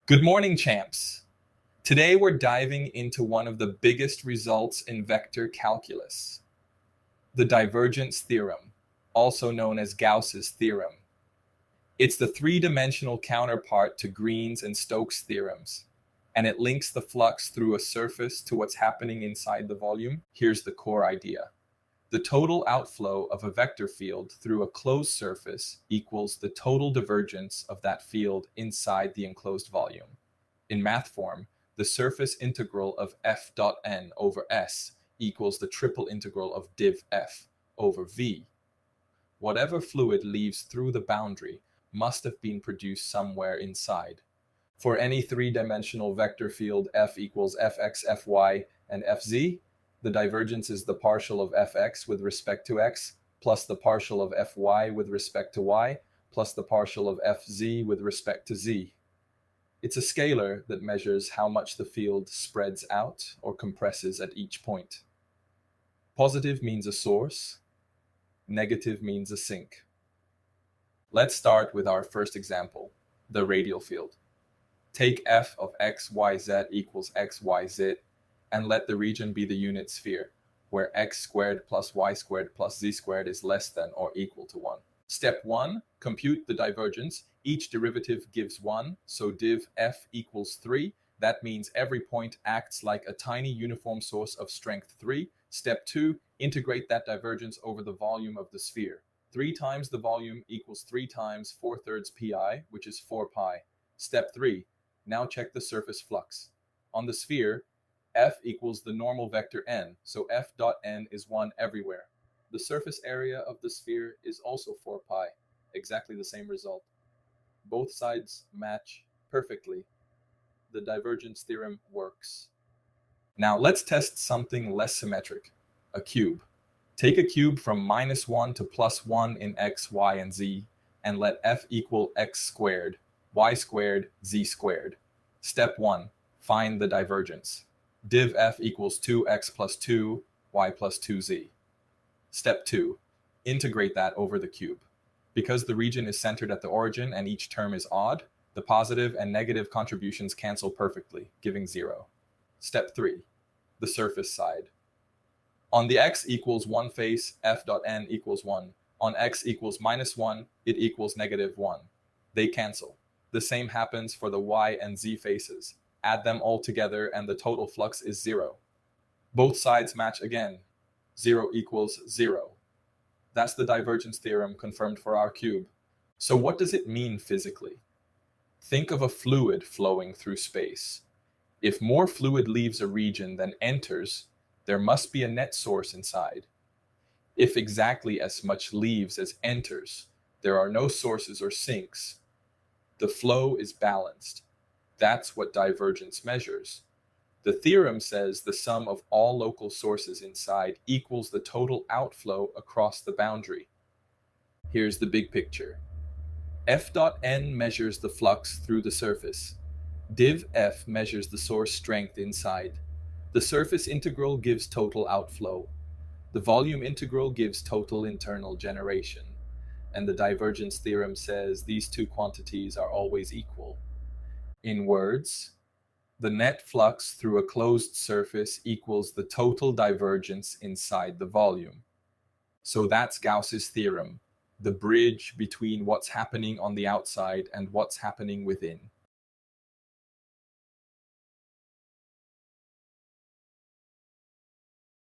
Good morning, champs. Today we're diving into one of the biggest results in vector calculus, the divergence theorem, also known as Gauss's theorem. It's the three-dimensional counterpart to Green's and Stokes' theorems, and it links the flux through a surface to what's happening inside the volume. Here's the core idea. The total outflow of a vector field through a closed surface equals the total divergence of that field inside the enclosed volume. In math form, the surface integral of f dot n over s equals the triple integral of div f over v. Whatever fluid leaves through the boundary must have been produced somewhere inside. For any three-dimensional vector field f equals fx, fy, and fz, the divergence is the partial of fx with respect to x plus the partial of fy with respect to y plus the partial of fz with respect to z. It's a scalar that measures how much the field spreads out or compresses at each point. Positive means a source, negative means a sink. Let's start with our first example, the radial field. Take f of x, y, z equals x, y, z, and let the region be the unit sphere, where x squared plus y squared plus z squared is less than or equal to 1. Step 1, compute the divergence. Each derivative gives 1, so div f equals 3. That means every point acts like a tiny uniform source of strength 3. Step 2, integrate that divergence over the volume of the sphere. 3 times the volume equals 3 times 4/3 pi, which is 4 pi. Step 3, now check the surface flux. On the sphere, f equals the normal vector n, so f dot n is 1 everywhere. The surface area of the sphere is also 4 pi, exactly the same result. Both sides match perfectly. The divergence theorem works. Now let's test something less symmetric, a cube. Take a cube from -1 to +1 in x, y, and z, and let f equal x squared, y squared, z squared. Step 1, find the divergence. Div f equals 2x plus 2, y plus 2z. Step 2, integrate that over the cube. Because the region is centered at the origin and each term is odd, the positive and negative contributions cancel perfectly, giving 0. Step 3, the surface side. On the x equals 1 face, f dot n equals 1. On x equals -1, it equals -1. They cancel. The same happens for the y and z faces. Add them all together and the total flux is 0. Both sides match again. 0 equals 0. That's the divergence theorem confirmed for our cube. So what does it mean physically? Think of a fluid flowing through space. If more fluid leaves a region than enters, there must be a net source inside. If exactly as much leaves as enters, there are no sources or sinks. The flow is balanced. That's what divergence measures. The theorem says the sum of all local sources inside equals the total outflow across the boundary. Here's the big picture. F dot n measures the flux through the surface. Div f measures the source strength inside. The surface integral gives total outflow. The volume integral gives total internal generation. And the divergence theorem says these two quantities are always equal. In words, the net flux through a closed surface equals the total divergence inside the volume. So that's Gauss's theorem, the bridge between what's happening on the outside and what's happening within.